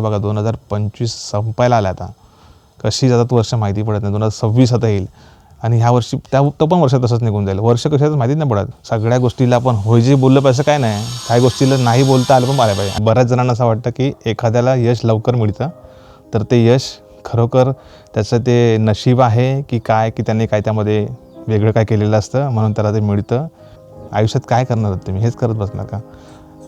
बघा 2025 संपायला आला आता. कशी जातात वर्ष माहिती पडत नाही. 2026 आता येईल आणि ह्या वर्षी तो पण वर्ष तसंच निघून जाईल. वर्ष कशाच माहिती नाही पडत. सगळ्या गोष्टीला आपण होय जे बोललं पाहिजे काय नाही, काही गोष्टीला नाही बोलता आलं पण आलं पाहिजे. बऱ्याच जणांना असं वाटतं की एखाद्याला यश लवकर मिळतं तर ते यश खरोखर त्याचं ते नशीब आहे की काय, की त्यांनी काय त्यामध्ये वेगळं काय केलेलं असतं म्हणून त्याला ते मिळतं. आयुष्यात काय करणार आहात तुम्ही, हेच करत बसणार का?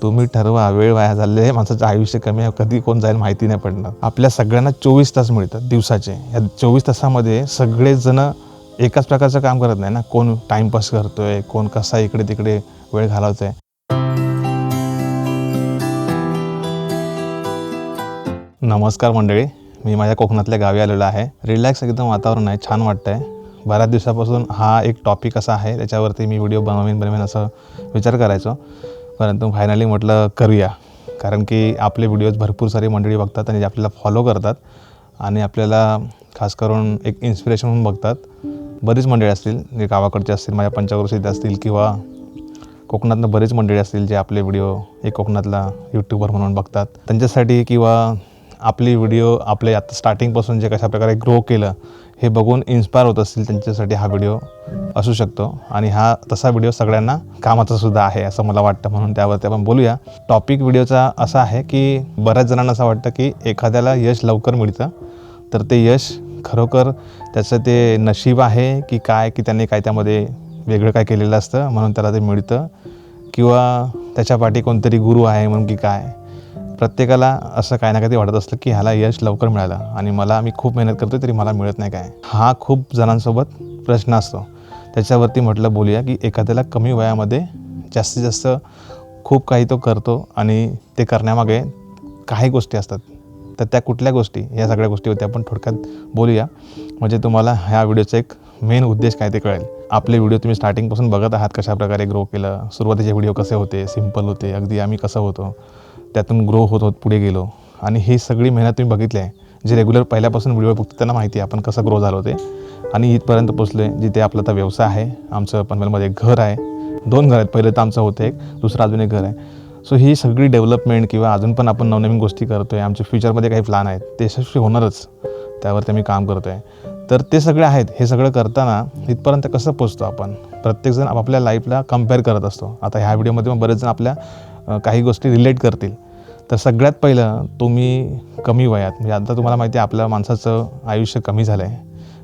तुम्ही ठरवा. वेळ वाया झाले, माणसाचं आयुष्य कमी आहे, कधी कोण जाईल माहिती नाही पडणार. आपल्या सगळ्यांना 24 तास मिळतात दिवसाचे. या 24 तासामध्ये सगळेजण एकाच प्रकारचं काम करत नाही ना. कोण टाईमपास करतोय, कोण कसा इकडे तिकडे वेळ घालवतोय. नमस्कार मंडळी, मी माझ्या कोकणातल्या गावी आलेलो आहे. रिलॅक्स एकदम वातावरण आहे, छान वाटतं आहे. बऱ्याच दिवसापासून हा एक टॉपिक असा आहे त्याच्यावरती मी व्हिडिओ बनवेन असं विचार करायचो, परंतु फायनली म्हटलं करूया. कारण की आपले व्हिडिओज भरपूर सारी मंडळी बघतात आणि आपल्याला फॉलो करतात आणि आपल्याला खास करून एक इन्स्पिरेशन म्हणून बघतात. बरीच मंडळी असतील जे गावाकडचे असतील, माझ्या पंचक्रोशीत असतील किंवा कोकणातनं बरेच मंडळी असतील जे आपले व्हिडिओ एक कोकणातला यूट्यूबर म्हणून बघतात. त्यांच्यासाठी किंवा आपली व्हिडिओ आपले आता स्टार्टिंगपासून जे कशाप्रकारे ग्रो केलं हे बघून इन्स्पायर होत असतील त्यांच्यासाठी हा व्हिडिओ असू शकतो. आणि हा तसा व्हिडिओ सगळ्यांना कामाचा सुद्धा आहे असं मला वाटतं, म्हणून त्यावरती आपण बोलूया. टॉपिक व्हिडिओचा असा आहे की बऱ्याच जणांना असं वाटतं की एखाद्याला यश लवकर मिळतं तर ते यश खरोखर त्याचं ते नशीब आहे की काय, की त्यांनी काय त्यामध्ये वेगळं काय केलेलं असतं म्हणून त्याला ते मिळतं, किंवा त्याच्या पाठी कोणतरी गुरु आहे म्हणून की काय. प्रत्येकाला असं काही ना काही वाटत असतं की ह्याला यश लवकर मिळालं आणि मी खूप मेहनत करतो तरी मला मिळत नाही काय. हा खूप जणांसोबत प्रश्न असतो. त्याच्यावरती म्हटलं बोलूया की एखाद्याला कमी वयामध्ये जास्तीत जास्त खूप काही तो करतो आणि ते करण्यामागे काही गोष्टी असतात. तर त्या कुठल्या गोष्टी, या सगळ्या गोष्टीवरती आपण थोडक्यात बोलूया, म्हणजे तुम्हाला ह्या व्हिडिओचा एक मेन उद्देश काय ते कळेल. आपले व्हिडिओ तुम्ही स्टार्टिंगपासून बघत आहात, कशाप्रकारे ग्रो केलं. सुरुवातीचे व्हिडिओ कसे होते, सिम्पल होते, अगदी आम्ही कसं होतो, त्यातून ग्रो होत पुढे गेलो आणि ही सगळी मेहनत तुम्ही बघितली आहे. जे रेग्युलर पहिल्यापासून व्हिडिओ बघतो त्यांना माहिती आहे आपण कसं ग्रो झालो ते आणि इथपर्यंत पोचलो आहे जिथे आपला आता व्यवसाय आहे. आमचं पनवेलमध्ये एक घर आहे, 2 घर आहेत. पहिलं तर आमचं होतं एक, दुसरं अजून एक घर आहे. सो ही सगळी डेव्हलपमेंट किंवा अजून पण आपण नवनवीन गोष्टी करतो आहे. आमच्या फ्युचरमध्ये काही प्लॅन आहेत, ते यशस्वी होणारच, त्यावरती आम्ही काम करतो आहे. तर ते सगळे आहेत. हे सगळं करताना इथपर्यंत कसं पोचतो आपण, प्रत्येकजण आपापल्या लाईफला कंपेअर करत असतो. आता ह्या व्हिडिओमध्ये मग बरेच जण आपल्या काही गोष्टी रिलेट करतील. तर सगळ्यात पहिलं तुम्ही कमी वयात, म्हणजे आता तुम्हाला माहिती आहे आपल्या माणसाचं आयुष्य कमी झालं आहे.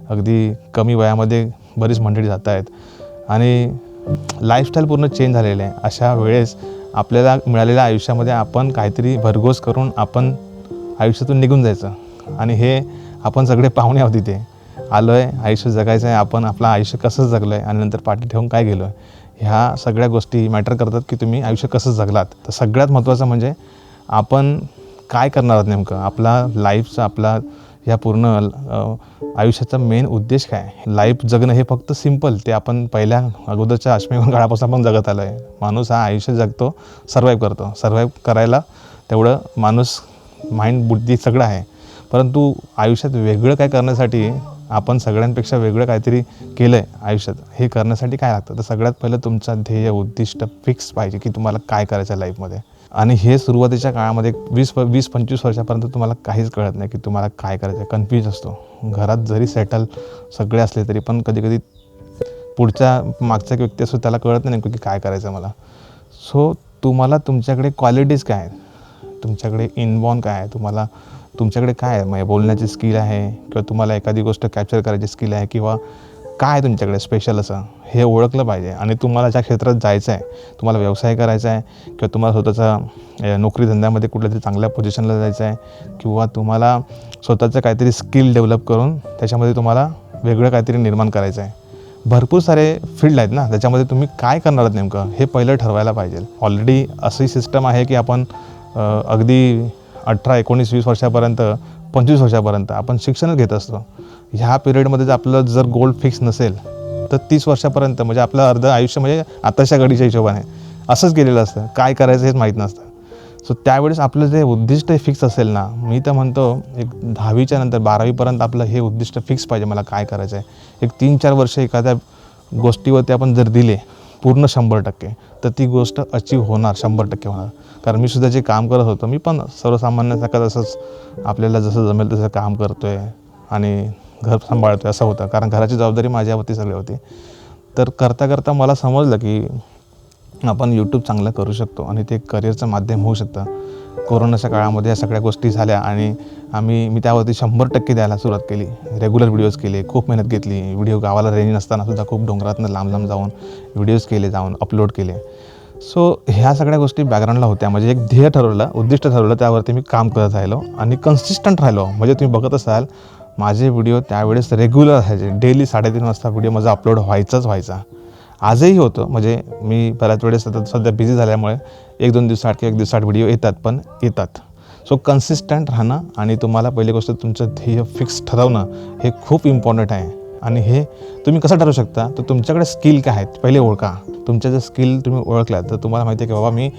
अगदी कमी वयामध्ये बरीच मंडळी जात आहेत आणि लाईफस्टाईल पूर्ण चेंज झालेलं आहे. अशा वेळेस आपल्याला मिळालेल्या आयुष्यामध्ये आपण काहीतरी भरघोस करून आपण आयुष्यातून निघून जायचं आणि हे आपण सगळे पाहुणे आहोत. तिथे आलो आहे, आयुष्य जगायचं आहे, आपण आपलं आयुष्य कसं जगलं आहे आणि नंतर पाठी ठेवून काय गेलो आहे, ह्या सगळ्या गोष्टी मॅटर करतात की तुम्ही आयुष्य कसं जगलात. तर सगळ्यात महत्त्वाचं म्हणजे आपण काय करणार आहात नेमकं, आपला लाईफचा, आपला ह्या पूर्ण आयुष्याचा मेन उद्देश काय. लाईफ जगणं हे फक्त सिम्पल, ते आपण पहिल्या अगोदरच्या अश्मीयुगीन काळापासून आपण जगत आलो आहे. माणूस हा आयुष्य जगतो, सर्वाईव्ह करतो. सर्वाईव्ह करायला तेवढं माणूस माइंड, बुद्धी सगळं आहे. परंतु आयुष्यात वेगळं काय करण्यासाठी आपण सगळ्यांपेक्षा वेगळं काहीतरी केलं आहे आयुष्यात, हे करण्यासाठी काय लागतं. तर सगळ्यात पहिलं तुमचा ध्येय, उद्दिष्ट फिक्स पाहिजे की तुम्हाला काय करायचं आहे लाईफमध्ये. आणि हे सुरुवातीच्या काळामध्ये 20-25 वर्षापर्यंत तुम्हाला काहीच कळत नाही की तुम्हाला काय करायचं आहे. कन्फ्यूज असतो. घरात जरी सेटल सगळे असले तरी पण कधी पुढच्या मागचा एक व्यक्ती असतो त्याला कळत नाही नेमकं की काय करायचं मला. सो तुम्हाला तुमच्याकडे क्वालिटीज काय आहेत, तुमच्याकडे इनबॉर्न काय आहे, तुमच्याकडे काय आहे, म्हणजे बोलण्याची स्किल आहे किंवा तुम्हाला एखादी गोष्ट कॅप्चर करायची स्किल आहे किंवा काय तुमच्याकडे स्पेशल असं, हे ओळखलं पाहिजे. आणि तुम्हाला ज्या क्षेत्रात जायचं आहे, तुम्हाला व्यवसाय करायचा आहे किंवा तुम्हाला स्वतःचा नोकरी धंद्यामध्ये कुठल्यातरी चांगल्या पोझिशनला जायचं आहे किंवा तुम्हाला स्वतःचं काहीतरी स्किल डेव्हलप करून त्याच्यामध्ये तुम्हाला वेगळं काहीतरी निर्माण करायचं आहे. भरपूर सारे फील्ड आहेत ना, त्याच्यामध्ये तुम्ही काय करणार आहात नेमकं हे पहिलं ठरवायला पाहिजे. ऑलरेडी अशी सिस्टम आहे की आपण अगदी 18, 19, 20 वर्षापर्यंत, 25 वर्षापर्यंत आपण शिक्षणच घेत असतो. ह्या पिरियडमध्ये जर आपलं जर गोल फिक्स नसेल तर 30 वर्षापर्यंत, म्हणजे आपलं अर्ध आयुष्य म्हणजे आताच्या घडीच्या हिशोबाने असंच गेलेलं असतं. काय करायचं हेच माहीत नसतं. सो त्यावेळेस आपलं जे उद्दिष्ट फिक्स असेल ना, मी तर म्हणतो एक 10वीच्या नंतर 12वीपर्यंत आपलं हे उद्दिष्ट फिक्स पाहिजे, मला काय करायचं आहे. एक 3-4 वर्ष एखाद्या गोष्टीवरती आपण जर दिले, पूर्ण 100%, तर ती गोष्ट अचीव होणार, 100% होणार. कारण मी सुद्धा जे काम करत होतो, मी पण सर्वसामान्यासारखं तसंच आपल्याला जसं जमेल तसं काम करतो आहे आणि घर सांभाळतो आहे असं होतं. कारण घराची जबाबदारी माझ्यावरती सगळी होती. तर करता करता मला समजलं की आपण यूट्यूब चांगलं करू शकतो आणि ते करिअरचं माध्यम होऊ शकतं. कोरोनाच्या काळामध्ये या सगळ्या गोष्टी झाल्या आणि मी त्यावरती 100% द्यायला सुरुवात केली. रेग्युलर व्हिडिओज केले, खूप मेहनत घेतली. व्हिडिओ गावाला रेंज नसतानासुद्धा खूप डोंगरातनं लांब जाऊन व्हिडिओज केले, जाऊन अपलोड केले. सो ह्या सगळ्या गोष्टी बॅकग्राऊंडला होत्या. म्हणजे एक ध्येय ठरवलं, उद्दिष्ट ठरवलं, त्यावरती मी काम करत राहिलो आणि कन्सिस्टंट राहिलो. म्हणजे तुम्ही बघत असाल माझे व्हिडिओ त्यावेळेस रेग्युलर असायचे. डेली 3:30 वाजता व्हिडिओ माझा अपलोड व्हायचा. आजही होतं. म्हणजे मी बऱ्याच वेळेस आता सध्या बिझी झाल्यामुळे 1-2 दिवसाआड किंवा 1 दिवसाआड व्हिडिओ येतात. सो कन्सिस्टंट राहणं आणि तुम्हाला पहिली गोष्ट तुमचं ध्येय फिक्स ठरवणं हे खूप इम्पॉर्टंट आहे. आणि हे तुम्ही कसं ठरवू शकता, तर तुमच्याकडे स्किल काय आहेत पहिले ओळखा. तुमच्या जर स्किल तुम्ही ओळखला तर तुम्हाला माहिती आहे की बाबा मी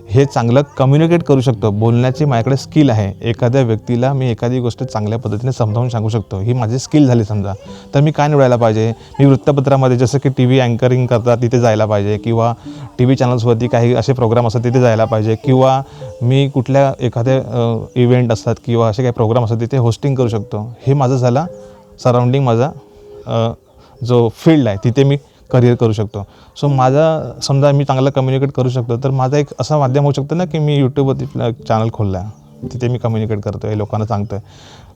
हे चांगलं कम्युनिकेट करू शकतो, बोलण्याची माझ्याकडे स्किल आहे. एखाद्या व्यक्तीला मी एखादी गोष्ट चांगल्या पद्धतीने समजावून सांगू शकतो, ही माझी स्किल झाली समजा. तर मी काय निवडायला पाहिजे, मी वृत्तपत्रामध्ये जसं की TV अँकरिंग करतात तिथे जायला पाहिजे, किंवा TV चॅनल्सवरती काही असे प्रोग्राम असतात तिथे जायला पाहिजे, किंवा मी कुठल्या एखाद्या इव्हेंट असतात किंवा असे काही प्रोग्राम असतात तिथे होस्टिंग करू शकतो. हे माझं झालं सराउंडिंग, माझा जो फील्ड आहे तिथे मी करिअर करू शकतो. सो माझा समजा मी चांगलं कम्युनिकेट करू शकतो, तर माझा एक असं माध्यम होऊ शकतं ना की मी यूट्यूबवरती चॅनल खोलला आहे, तिथे मी कम्युनिकेट करतो आहे, लोकांना सांगतो आहे.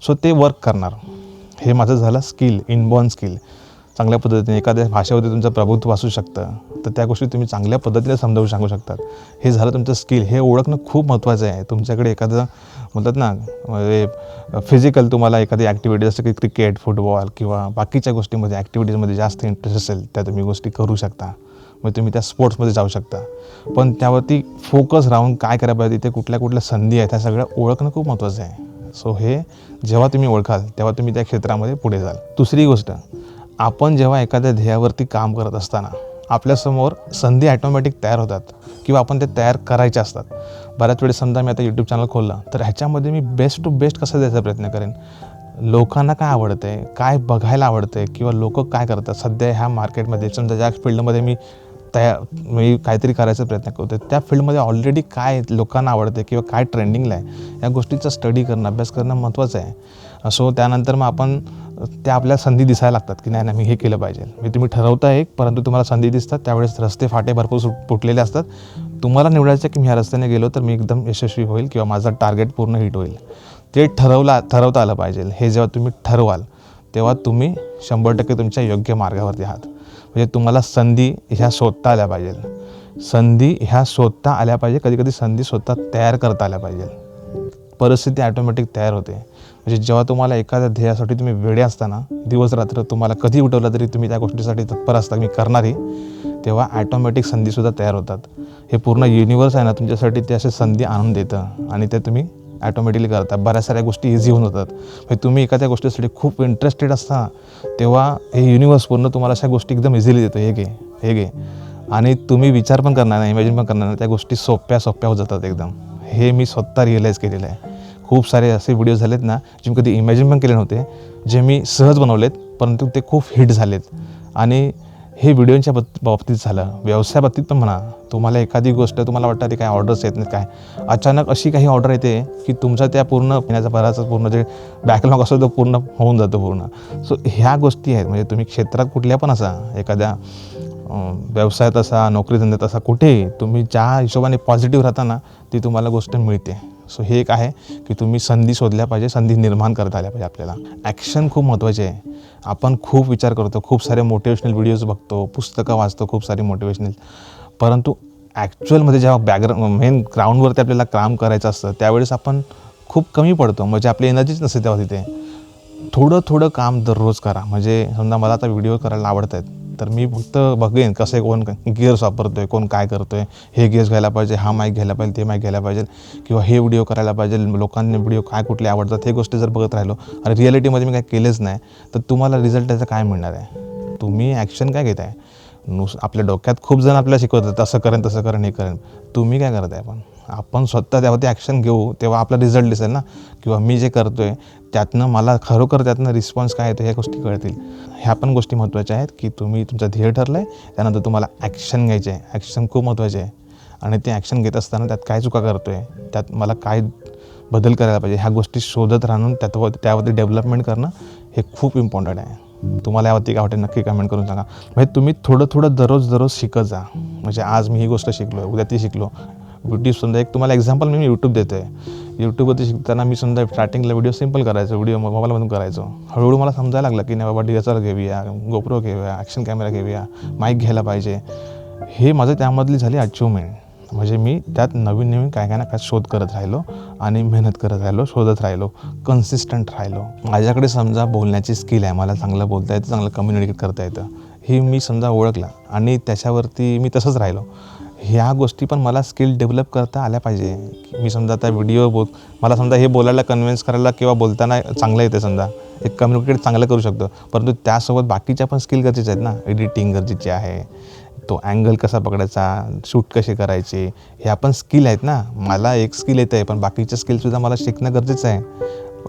सो ते वर्क करणार. हे माझं झालं स्किल, इनबॉर्न स्किल. चांगल्या पद्धतीने एखाद्या भाषेवरती तुमचं प्रभुत्व असू शकतं, तर त्या गोष्टी तुम्ही चांगल्या पद्धतीने समजावून सांगू शकतात. हे झालं तुमचं स्किल. हे ओळखणं खूप महत्त्वाचं आहे. तुमच्याकडे एखादं म्हणतात ना म्हणजे फिजिकल तुम्हाला एखादी ॲक्टिव्हिटी जसं की क्रिकेट, फुटबॉल किंवा बाकीच्या गोष्टीमध्ये ॲक्टिव्हिटीजमध्ये जास्त इंटरेस्ट असेल, त्या तुम्ही गोष्टी करू शकता. मग तुम्ही त्या स्पोर्ट्समध्ये जाऊ शकता. पण त्यावरती फोकस राहून काय करायला पाहिजे, तिथे कुठल्या संधी आहेत, ह्या सगळ्या ओळखणं खूप महत्त्वाचं आहे. सो हे जेव्हा तुम्ही ओळखाल तेव्हा तुम्ही त्या क्षेत्रामध्ये पुढे जाल. दुसरी गोष्ट, आपण जेव्हा एखाद्या ध्येयावरती काम करत असताना आपल्यासमोर संधी ॲटोमॅटिक तयार होतात किंवा आपण ते तयार करायचे असतात. बऱ्याच वेळेस समजा मी आता यूट्यूब चॅनल खोललं, तर ह्याच्यामध्ये मी बेस्ट टू बेस्ट कसं द्यायचा प्रयत्न करेन. लोकांना काय आवडतं आहे, काय बघायला आवडतं आहे, किंवा लोक काय करतात सध्या ह्या मार्केटमध्ये, समजा ज्या फील्डमध्ये मी काहीतरी करायचा प्रयत्न करतो, त्या फील्डमध्ये ऑलरेडी काय लोकांना आवडते किंवा काय ट्रेंडिंगला आहे, या गोष्टीचा स्टडी करणं, अभ्यास करणं महत्त्वाचं आहे. सो त्यानंतर मग आपण त्या आपल्या संधी दिसायला लागतात की नाही मी हे केलं पाहिजे. म्हणजे तुम्ही ठरवता एक, परंतु तुम्हाला संधी दिसतात, त्यावेळेस रस्ते फाटे भरपूर फुटलेले असतात. तुम्हाला निवडायचं की मी ह्या रस्त्याने गेलो तर मी एकदम यशस्वी होईल किंवा माझा टार्गेट पूर्ण हिट होईल. ते ठरवता आलं पाहिजे. हे जेव्हा तुम्ही ठरवाल तेव्हा तुम्ही 100% तुमच्या योग्य मार्गावरती आहात. म्हणजे तुम्हाला संधी ह्या शोधता आल्या पाहिजे. कधी संधी स्वतः तयार करता आल्या पाहिजे. परिस्थिती ॲटोमॅटिक तयार होते. म्हणजे जेव्हा तुम्हाला एखाद्या ध्येयासाठी तुम्ही वेडे असताना, दिवस रात्र तुम्हाला कधी उठवलं तरी तुम्ही त्या गोष्टीसाठी तत्पर असता मी करणारी, तेव्हा ॲटोमॅटिक संधीसुद्धा तयार होतात. हे पूर्ण युनिवर्स आहे ना तुमच्यासाठी ते असे संधी आणून देतं आणि ते तुम्ही ॲटोमॅटिकली करता. बऱ्याच साऱ्या गोष्टी इझी होऊन जातात. म्हणजे तुम्ही एखाद्या गोष्टीसाठी खूप इंटरेस्टेड असता, तेव्हा हे युनिवर्स पूर्ण तुम्हाला अशा गोष्टी एकदम इझिली देतो. हे घे आणि तुम्ही विचार पण करणार नाही, इमॅजिन पण करणार नाही, त्या गोष्टी सोप्या होत जातात एकदम. हे मी स्वतः रिअलाईज केलेलं आहे. खूप सारे असे व्हिडिओ झालेत ना जे मी कधी इमॅजिन पण केले नव्हते, जे मी सहज बनवलेत, परंतु ते खूप हिट झालेत. आणि हे व्हिडिओच्या बाबतीत झालं, व्यवसाय बाबतीत पण म्हणा. तुम्हाला एखादी गोष्ट तुम्हाला वाटतं ते काय ऑर्डर्स येत नाहीत, काय अचानक अशी काही ऑर्डर येते की तुमचा त्या पूर्ण महिन्याचा भराचा पूर्ण जे बॅकलॉग असतो तो पूर्ण होऊन जातो पूर्ण. सो ह्या गोष्टी आहेत. म्हणजे तुम्ही क्षेत्रात कुठल्या पण असा, एखाद्या व्यवसायात असा, नोकरीधंद्यात असा, कुठेही तुम्ही ज्या हिशोबाने पॉझिटिव्ह राहता ना, ती तुम्हाला गोष्ट मिळते. सो हे एक आहे की तुम्ही संधी शोधल्या पाहिजे, संधी निर्माण करता आल्या पाहिजे. आपल्याला ॲक्शन खूप महत्त्वाचे आहे. आपण खूप विचार करतो, खूप सारे मोटिवेशनल व्हिडिओज बघतो, पुस्तकं वाचतो खूप सारी मोटिवेशनल, परंतु ॲक्च्युअलमध्ये जेव्हा मेन ग्राउंडवरती आपल्याला काम करायचं असतं त्यावेळेस आपण खूप कमी पडतो. म्हणजे आपली एनर्जीच नसते तेव्हा तिथे. थोडं काम दररोज करा. म्हणजे समजा मला आता व्हिडिओ करायला आवडत आहेत, तर मी फक्त बघेन कसं कोण गिअर्स वापरतो आहे, कोण काय करतो आहे, हे गिअर्स घ्यायला पाहिजे, हा माईक घ्यायला पाहिजे, ते माईक घ्यायला पाहिजे, किंवा हे व्हिडिओ करायला पाहिजे, लोकांनी व्हिडिओ काय कुठले आवडतात हे गोष्टी जर बघत राहिलो आणि रिॲलिटीमध्ये मी काय केलेच नाही, तर तुम्हाला रिझल्ट त्याचा काय मिळणार आहे. तुम्ही ॲक्शन काय घेत आहे. आपल्या डोक्यात खूप जण आपल्याला शिकवतात असं करेन तसं करेन हे करेन. तुम्ही काय करताय? आपण स्वतः त्यावरती ॲक्शन घेऊ तेव्हा आपला रिझल्ट दिसेल ना, किंवा मी जे करतो आहे त्यातनं मला खरोखर त्यातनं रिस्पॉन्स काय येतो ह्या गोष्टी कळतील. ह्या पण गोष्टी महत्त्वाच्या आहेत की तुम्ही तुमचं ध्येय ठरलं आहे, त्यानंतर तुम्हाला ॲक्शन घ्यायचे आहे. ॲक्शन खूप महत्त्वाचे आहे आणि ते ॲक्शन घेत असताना त्यात काय चुका करतो आहे, त्यात मला काय बदल करायला पाहिजे ह्या गोष्टी शोधत राहून त्यावरती डेव्हलपमेंट करणं हे खूप इम्पॉर्टंट आहे. तुम्हाला यावरती काय वाटते नक्की कमेंट करून सांगा. म्हणजे तुम्ही थोडं दररोज शिकत जा. म्हणजे आज मी ही गोष्ट शिकलो आहे, उद्या ती शिकलो. समजा एक तुम्हाला एक्झाम्पल मी यूट्यूब देतो आहे. यूट्यूबवरती शिकताना मी समजा स्टार्टिंगला व्हिडिओ सिम्पल करायचो, व्हिडिओ मोबाईलमधून करायचो. हळूहळू मला समजायला लागलं की नाही बाबा DSLR घेऊया, GoPro घेऊया, ॲक्शन कॅमेरा घेऊया, माईक घ्यायला पाहिजे. हे माझं त्यामधली झाली अचिव्हमेंट. म्हणजे मी त्यात नवीन काय ना काय शोध करत राहिलो आणि मेहनत करत राहिलो, शोधत राहिलो, कन्सिस्टंट राहिलो. माझ्याकडे समजा बोलण्याची स्किल आहे, मला चांगलं बोलता येतं, चांगलं कम्युनिकेट करता येतं, हे मी समजा ओळखलं आणि त्याच्यावरती मी तसंच राहिलो. ह्या गोष्टी पण मला स्किल डेव्हलप करता आल्या पाहिजे. मी समजा आता मला समजा हे बोलायला कन्व्हिन्स करायला किंवा बोलताना चांगलं येतं, समजा एक कम्युनिकेट चांगलं करू शकतो, परंतु त्यासोबत बाकीच्या पण स्किल गरजेच्या आहेत ना. एडिटिंग गरजेची आहे, तो अँगल कसा पकडायचा, शूट कसे करायचे, ह्या पण स्किल आहेत ना. मला एक स्किल येतं आहे पण बाकीच्या स्किलसुद्धा मला शिकणं गरजेचं आहे.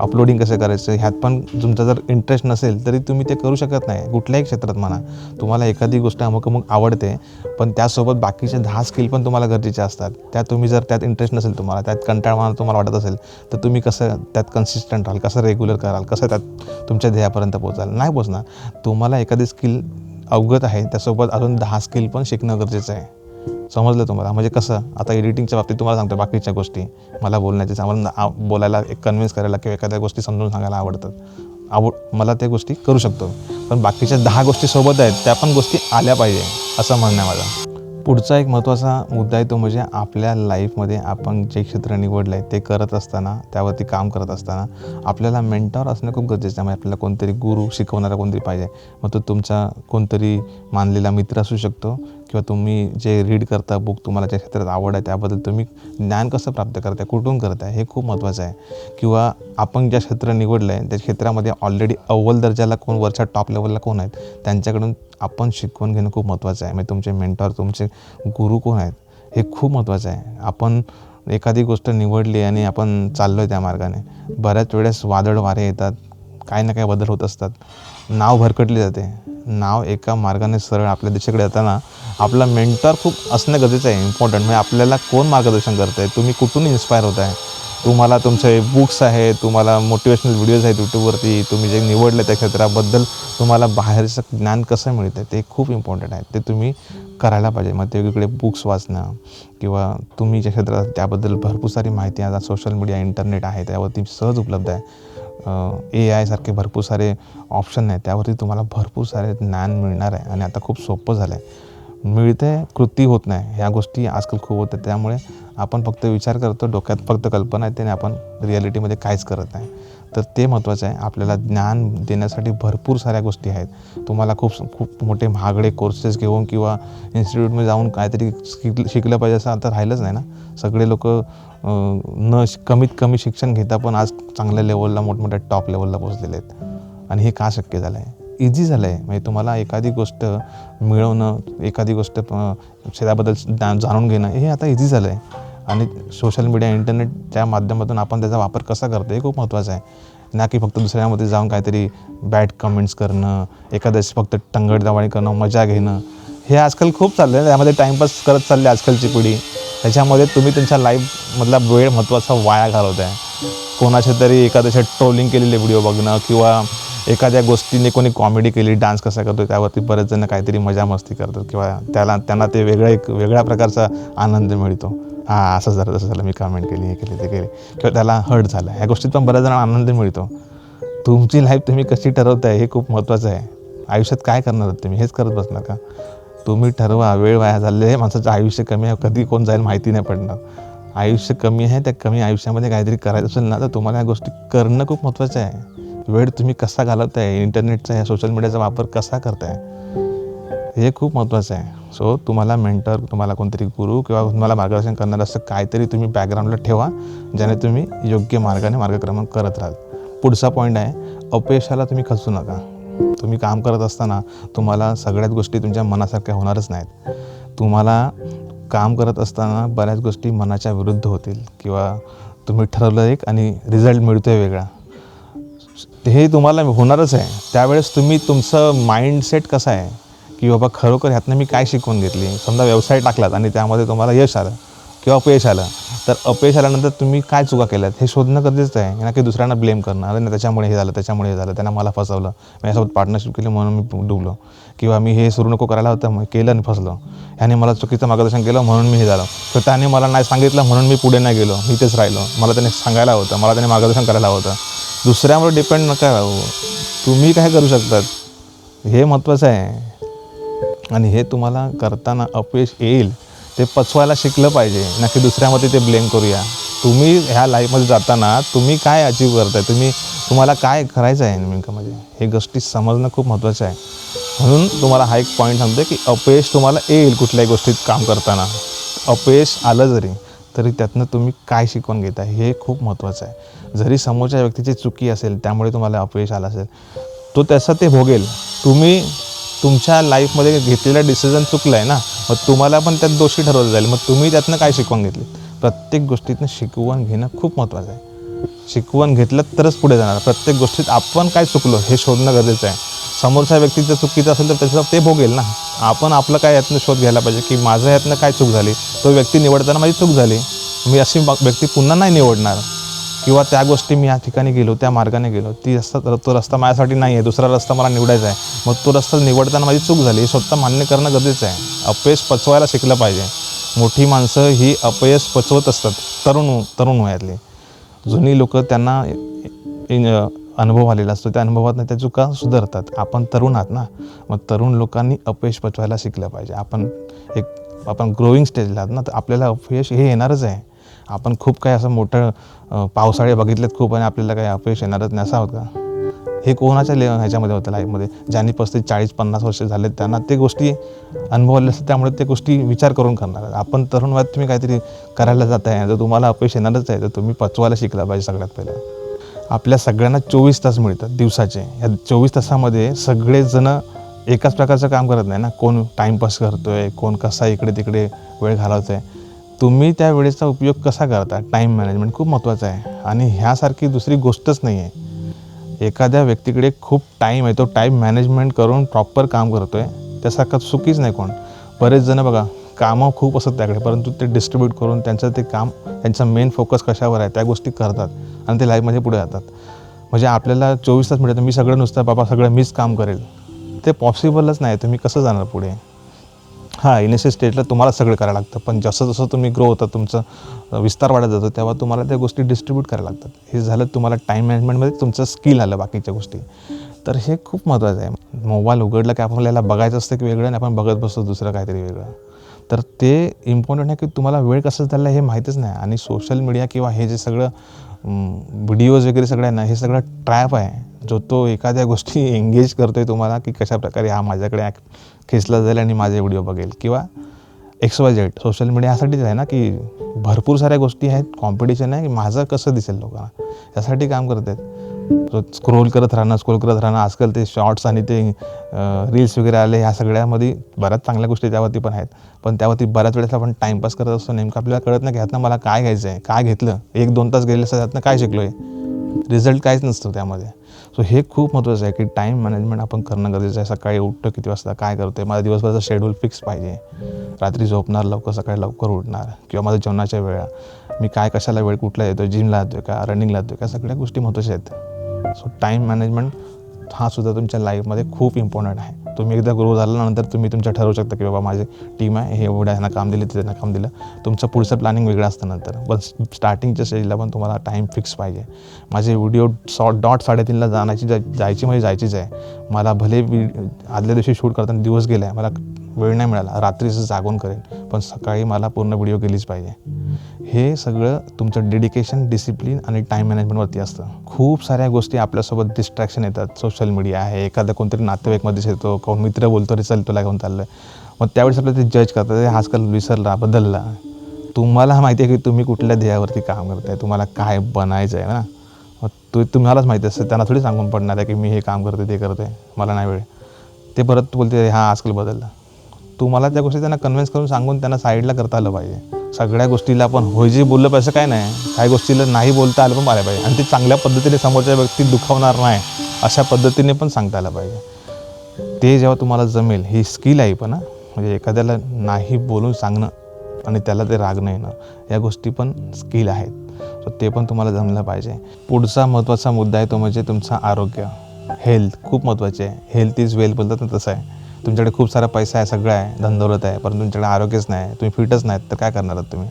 अपलोडिंग कसं करायचं ह्यात पण तुमचा जर इंटरेस्ट नसेल तरी तुम्ही ते करू शकत नाही. कुठल्याही क्षेत्रात म्हणा, तुम्हाला एखादी गोष्ट अमुक आवडते पण त्यासोबत बाकीचे 10 स्किल पण तुम्हाला गरजेचे असतात. तुम्ही जर त्यात इंटरेस्ट नसेल, तुम्हाला त्यात कंटाळवाणा तुम्हाला वाटत असेल, तर तुम्ही कसं त्यात कन्सिस्टंट राहाल, कसं रेग्युलर कराल, कसं त्यात तुमच्या ध्येयापर्यंत पोहोचाल? नाही पोहोचणार. तुम्हाला एखादी स्किल अवगत आहे त्यासोबत अजून 10 स्किल पण शिकणं गरजेचं आहे. समजलं तुम्हाला? म्हणजे कसं, आता एडिटिंगच्या बाबतीत तुम्हाला सांगतो, बाकीच्या गोष्टी मला बोलायला एक कन्व्हिन्स करायला किंवा एखाद्या गोष्टी समजून सांगायला आवडतात. मला त्या गोष्टी करू शकतो, पण बाकीच्या 10 गोष्टी सोबत आहेत त्या पण गोष्टी आल्या पाहिजे असं म्हणणं आहे माझं. पुढचा एक महत्त्वाचा मुद्दा आहे तो म्हणजे आपल्या लाईफमध्ये आपण जे क्षेत्र निवडलं आहे ते करत असताना, त्यावरती काम करत असताना आपल्याला मेंटॉर असणं खूप गरजेचं आहे. म्हणजे आपल्याला कोणतरी गुरु शिकवणारा कोणतरी पाहिजे. मग तो तुमचा कोणतरी मानलेला मित्र असू शकतो किंवा तुम्ही जे रीड करता बुक, तुम्हाला ज्या क्षेत्रात आवड आहे त्याबद्दल तुम्ही ज्ञान कसं प्राप्त करताय, कुठून करताय, हे खूप महत्त्वाचं आहे. किंवा आपण ज्या क्षेत्र निवडलं आहे त्या क्षेत्रामध्ये ऑलरेडी अव्वल दर्जाला कोण, वरच्या टॉप लेवलला कोण आहेत त्यांच्याकडून आपण शिकवून घेणं खूप महत्त्वाचं आहे. म्हणजे तुमचे मेंटॉर, तुमचे गुरु कोण आहेत हे खूप महत्त्वाचं आहे. आपण एखादी गोष्ट निवडली आणि आपण चाललो आहे त्या मार्गाने, बऱ्याच वेळेस वादळ वारे येतात, काही ना काही बदल होत असतात, नाव भरकटली जाते. नाव एका मार्गाने सरळ आपल्या दिशेकडे जाताना आपला मेंटॉर खूप असणं गरजेचं आहे, इम्पॉर्टंट. म्हणजे आपल्याला कोण मार्गदर्शन करतं आहे, तुम्ही कुठून इन्स्पायर होत आहे, तुम्हाला तुमचे बुक्स आहेत, तुम्हाला मोटिवेशनल व्हिडिओज आहेत यूट्यूबवरती, तुम्ही जे निवडलं त्या क्षेत्राबद्दल तुम्हाला बाहेरचं ज्ञान कसं मिळतं ते खूप इम्पॉर्टंट आहे. ते तुम्ही करायला पाहिजे. मग ते वेगवेगळे बुक्स वाचणं किंवा तुम्ही ज्या क्षेत्रात त्याबद्दल भरपूर सारी माहिती आता सोशल मीडिया, इंटरनेट आहे त्यावरती सहज उपलब्ध आहे. AI सारखे भरपूर सारे ऑप्शन आहेत, त्यावरती तुम्हाला भरपूर सारे ज्ञान मिळणार आहे आणि आता खूप सोपं झालं आहे. मिळते, कृती होत नाही, ह्या गोष्टी आजकाल खूप होतात. त्यामुळे आपण फक्त विचार करतो, डोक्यात फक्त कल्पना येते आणि आपण रिॲलिटीमध्ये काहीच करत नाही. तर ते महत्त्वाचं आहे. आपल्याला ज्ञान देण्यासाठी भरपूर साऱ्या गोष्टी आहेत. तुम्हाला खूप मोठे महागडे कोर्सेस घेऊन किंवा इन्स्टिट्यूटमध्ये जाऊन काहीतरी शिकलं पाहिजे असं आता राहिलंच नाही ना. सगळे लोक कमीत कमी शिक्षण घेता पण आज चांगल्या लेवलला, मोठमोठ्या टॉप लेवलला पोहोचलेले आहेत. आणि हे का शक्य झालं आहे? इझी झालं आहे. म्हणजे तुम्हाला एखादी गोष्ट मिळवणं, एखादी गोष्ट त्याबद्दल जाणून घेणं हे आता इझी झालं आहे. आणि सोशल मीडिया, इंटरनेटच्या माध्यमातून आपण त्याचा वापर कसा करतो हे खूप महत्त्वाचं आहे. ना की फक्त दुसऱ्यामध्ये जाऊन काहीतरी बॅड कमेंट्स करणं, एखाद्याशी फक्त टंगडदावाणी करणं, मजा घेणं, हे आजकाल खूप चाललं आहे. त्यामध्ये टाईमपास करत चालली आजकालची पिढी. त्याच्यामध्ये तुम्ही तुमच्या लाईफमधला वेळ महत्त्वाचा वाया घालवत आहे. कोणाच्या तरी एखाद्याच्या ट्रोलिंग केलेले व्हिडिओ बघणं किंवा एखाद्या गोष्टीने कोणी कॉमेडी केली, डान्स कसा करतो त्यावरती बरेच जण काहीतरी मजा मस्ती करतात किंवा त्यांना ते वेगळ्या प्रकारचा आनंद मिळतो. असं झालं, तसं झालं, मी कमेंट केली, हे केली, ते केली, किंवा त्याला हर्ट झाला. ह्या गोष्टीत पण बऱ्याच जणांना आनंद मिळतो. तुमची लाईफ तुम्ही कशी ठरवताय हे खूप महत्त्वाचं आहे. आयुष्यात काय करणार आहात तुम्ही, हेच करत बसणार का? तुम्ही ठरवा. वेळ वाया झाले, माणसाचं आयुष्य कमी आहे, कधी कोण जाईल माहिती नाही पडणार. आयुष्य कमी आहे, त्या कमी आयुष्यामध्ये काहीतरी करायचं असेल ना तर तुम्हाला ह्या गोष्टी करणं खूप महत्त्वाचं आहे. वेळ तुम्ही कसा घालवताय, इंटरनेटचा, ह्या सोशल मीडियाचा वापर कसा करताय हे खूप महत्त्वाचं आहे. सो तुम्हाला मेंटर, तुम्हाला कोणतरी गुरु किंवा तुम्हाला मार्गदर्शन करणार असं काहीतरी तुम्ही बॅकग्राऊंडला ठेवा, ज्याने तुम्ही योग्य मार्गाने मार्गक्रमण करत राहाल. पुढचा पॉईंट आहे, अपयशाला तुम्ही खचू नका. तुम्ही काम करत असताना तुम्हाला सगळ्याच गोष्टी तुमच्या मनासारख्या होणारच नाहीत. तुम्हाला काम करत असताना बऱ्याच गोष्टी मनाच्या विरुद्ध होतील किंवा तुम्ही ठरवलं एक आणि रिझल्ट मिळतो आहे वेगळा. हे तुम्हाला होणारच आहे. त्यावेळेस तुम्ही तुमचं माइंडसेट कसं आहे की बाबा खरोखर ह्यातनं मी काय शिकवून घेतली. समजा व्यवसाय टाकलात आणि त्यामध्ये तुम्हाला यश आलं किंवा अपयश आलं, तर अपयश आल्यानंतर तुम्ही काय चुका केल्यात हे शोधणं गरजेचं आहे ना, की दुसऱ्यांना ब्लेम करणं. अरे नाही त्याच्यामुळे हे झालं, त्याच्यामुळे हे झालं, त्यांना मला फसवलं, माझ्यासोबत पार्टनरशिप केली म्हणून मी डुबलो, किंवा मी हे सुरू नको करायला होतं केलं आणि फसलो, ह्याने मला चुकीचं मार्गदर्शन केलं म्हणून मी हे झालं, तर त्याने मला नाही सांगितलं म्हणून मी पुढे नाही गेलो, मी तेच राहिलो. मला त्याने सांगायला होतं, मला त्याने मार्गदर्शन करायला होतं. दुसऱ्यावर डिपेंड नका राहू. तुम्ही काय करू शकतात हे महत्त्वाचं आहे. आणि हे तुम्हाला करताना अपयश येईल ते पचवायला शिकलं पाहिजे, ना की दुसऱ्यामध्ये ते ब्लेम करूया. तुम्ही ह्या लाईफमध्ये जाताना तुम्ही काय अचीव करताय, तुम्हाला काय करायचं आहे नेमकं, म्हणजे हे गोष्टी समजणं खूप महत्त्वाचं आहे. म्हणून तुम्हाला हा एक पॉईंट सांगतो की अपयश तुम्हाला येईल कुठल्याही गोष्टीत काम करताना. अपयश आलं तरी त्यातनं तुम्ही काय शिकवून घेताय हे खूप महत्त्वाचं आहे. जरी समोरच्या व्यक्तीची चुकी असेल त्यामुळे तुम्हाला अपयश आलं असेल, तो त्याचं ते भोगेल. तुम्ही तुमच्या लाईफमध्ये घेतलेला डिसिजन चुकला आहे ना, मग तुम्हाला पण त्यात दोषी ठरवलं जाईल. मग तुम्ही त्यातनं काय शिकवून घेतली. प्रत्येक गोष्टीतनं शिकवून घेणं खूप महत्त्वाचं आहे. शिकवून घेतलं तरच पुढे जाणार. प्रत्येक गोष्टीत आपण काय चुकलो हे शोधणं गरजेचं आहे. समोरच्या व्यक्तीचं चुकीचं असेल तर त्याचं ते भोगेल ना. आपण आपलं काय यातनं शोध घ्यायला पाहिजे की माझं यातनं काय चूक झाली. तो व्यक्ती निवडताना माझी चूक झाली, मी अशी व्यक्ती पुन्हा नाही निवडणार. किंवा त्या गोष्टी मी या ठिकाणी गेलो, त्या मार्गाने गेलो, तो रस्ता माझ्यासाठी नाही आहे, दुसरा रस्ता मला निवडायचा आहे, मग तो रस्ता निवडताना माझी चूक झाली हे स्वतः मान्य करणं गरजेचं आहे. अपयश पचवायला शिकलं पाहिजे. मोठी माणसं ही अपयश पचवत असतात. तरुण वयातली जुनी लोकं, त्यांना अनुभव आलेला असतो, त्या अनुभवातनं त्या चुका सुधारतात. आपण तरुण आहात ना, मग तरुण लोकांनी अपयश पचवायला शिकलं पाहिजे. आपण ग्रोईंग स्टेजला आहात ना, तर आपल्याला अपयश हे येणारच आहे. आपण खूप काही असं मोठं पावसाळे बघितलेत खूप, आणि आपल्याला काही अपयश येणारच नाही असं होतं का. हे कोणाच्या ह्याच्यामध्ये होतं लाईफमध्ये, ज्यांनी 35-40-50 वर्ष झालेत त्यांना ते गोष्टी अनुभवल्या असतात, त्यामुळे ते गोष्टी विचार करून करणार. आपण तरुण वयात तुम्ही काहीतरी करायला जात आहे, जर तुम्हाला अपयश येणारच आहे तर तुम्ही पचवायला शिकला पाहिजे. सगळ्यात पहिलं आपल्या सगळ्यांना 24 तास मिळतात दिवसाचे. या 24 तासामध्ये सगळेजण एकाच प्रकारचं काम करत नाही ना. कोण टाईमपास करतो आहे, कोण कसा इकडे तिकडे वेळ घालवतो आहे. तुम्ही त्या वेळेचा उपयोग कसा करता, टाईम मॅनेजमेंट खूप महत्त्वाचं आहे. आणि ह्यासारखी दुसरी गोष्टच नाही आहे. एखाद्या व्यक्तीकडे खूप टाईम आहे, तो टाईम मॅनेजमेंट करून प्रॉपर काम करतो आहे, त्यासारखं चुकीच नाही कोण. बरेच जण बघा कामं खूप असतात त्याकडे, परंतु ते डिस्ट्रीब्यूट करून त्यांचं ते काम, त्यांचा मेन फोकस कशावर आहे त्या गोष्टी करतात आणि ते लाईफमध्ये पुढे जातात. म्हणजे आपल्याला 24 तास मिळतं, मी सगळं नुसतं बाबा सगळं मीच काम करेल, ते पॉसिबलच नाही. तुम्ही कसं जाणार पुढे. हां, इनिशियल स्टेजला तुम्हाला सगळं करायला लागतं, पण जसं जसं तुम्ही ग्रो होता, तुमचं विस्तार वाढत जातो, तेव्हा तुम्हाला त्या गोष्टी डिस्ट्रीब्यूट करायला लागतात. हे झालं तुम्हाला टाईम मॅनेजमेंटमध्ये तुमचं स्किल आलं बाकीच्या गोष्टी. तर हे खूप महत्त्वाचं आहे. मोबाईल उघडलं की आपल्याला बघायचं असतं की वेगळं, आणि आपण बघत बसतो दुसरं काहीतरी वेगळं. तर ते इम्पॉर्टंट आहे की तुम्हाला वेळ कसं चालला हे माहीतच नाही. आणि सोशल मीडिया किंवा हे जे सगळं व्हिडिओज वगैरे सगळं आहे ना, हे सगळं ट्रॅप आहे. तो एखाद्या गोष्टी एंगेज करतो आहे तुम्हाला की कशाप्रकारे हा माझ्याकडे खेचला जाईल आणि माझे व्हिडिओ बघेल, किंवा XYZ. सोशल मीडिया यासाठीच आहे ना की भरपूर साऱ्या गोष्टी आहेत, कॉम्पिटिशन आहे की माझं कसं दिसेल लोकांना, यासाठी काम करत आहेत. स्क्रोल करत राहणं. आजकाल ते शॉर्ट्स आणि ते रील्स वगैरे आले, ह्या सगळ्यामध्ये बऱ्याच चांगल्या गोष्टी त्यावरती पण आहेत, पण त्यावरती बऱ्याच वेळेस आपण टाईमपास करत असतो. नेमकं आपल्याला कळत नाही की ह्यातनं मला काय घ्यायचं आहे, काय घेतलं. 1-2 तास गेले असतात, त्यातनं काय शिकलो आहे, रिझल्ट काहीच नसतो त्यामध्ये. सो हे खूप महत्त्वाचं आहे की टाईम मॅनेजमेंट आपण करणं गरजेचं आहे. सकाळी उठतो किती वाजता, काय करतो आहे, माझा दिवसभराचा शेड्यूल फिक्स पाहिजे. रात्री झोपणार लवकर, सकाळी लवकर उठणार, किंवा माझ्या जेवणाच्या वेळा, मी काय कशाला वेळ कुठला येतो, जिमला जातो का, रनिंगला जातो का, सगळ्या गोष्टी महत्त्वाच्या आहेत. सो टाईम मॅनेजमेंट हा सुद्धा तुमच्या लाईफमध्ये खूप इम्पॉर्टंट आहे. तुम्ही एकदा ग्रो झाल्यानंतर तुम्ही तुमच्या ठरवू शकता की बाबा माझी टीम आहे, हे एवढ्या ह्यांना काम दिलं, त्यांना काम दिलं. तुमचं पुढचं प्लॅनिंग वेगळं असतं नंतर, पण स्टार्टिंगच्या स्टेजला पण तुम्हाला टाईम फिक्स पाहिजे. माझे व्हिडिओ 3:30ला जायची म्हणजे जायचीच आहे. मला भले आदल्या दिवशी शूट करताना दिवस गेला आहे, मला वेळ नाही मिळाला, रात्रीचं जागून करेन, पण सकाळी मला पूर्ण व्हिडिओ गेलीच पाहिजे. हे सगळं तुमचं डेडिकेशन, डिसिप्लिन आणि टाईम मॅनेजमेंटवरती असतं. खूप साऱ्या गोष्टी आपल्यासोबत डिस्ट्रॅक्शन येतात. सोशल मीडिया आहे, एखादा कोणतरी नातेवाईकमध्येच येतो, कोण मित्र बोलतो, रे चल तुला घेऊन चाललं आहे, मग त्यावेळेस आपल्याला ते जज करतात, हे आजकाल विसरला, बदलला. तुम्हाला माहिती आहे की तुम्ही कुठल्या ध्येयावरती काम करताय, तुम्हाला काय बनायचं आहे ना. मग तुम्हालाच माहिती असतं, त्यांना थोडी सांगून पडणार आहे की मी हे काम करते ते करते, मला नाही वेळ. ते परत बोलते हां आजकाल बदललं. तुम्हाला त्या गोष्टी त्यांना कन्व्हिन्स करून सांगून त्यांना साईडला करता आलं पाहिजे. सगळ्या गोष्टीला आपण होय जे बोललं पाहिजे काय नाही, काही गोष्टीला नाही बोलता आलं पण आलं पाहिजे आणि ते चांगल्या पद्धतीने समोरच्या व्यक्ती दुखावणार नाही अशा पद्धतीने पण सांगता आलं पाहिजे. ते जेव्हा तुम्हाला जमेल, ही स्किल आहे पण म्हणजे एखाद्याला नाही बोलून सांगणं आणि त्याला ते रागणं येणं, या गोष्टी पण स्किल आहेत. सो ते पण तुम्हाला जमलं पाहिजे. पुढचा महत्त्वाचा मुद्दा आहे तो म्हणजे तुमचं आरोग्य, हेल्थ खूप महत्त्वाचे आहे. हेल्थ इज वेल्थ बोलतात ना, तसं आहे. तुमच्याकडे खूप सारा पैसा आहे, सगळं आहे, धनदौलत आहे, परंतु तुमच्याकडे आरोग्यच नाही, तुम्ही फिटच नाहीत, तर काय करणार आहात तुम्ही?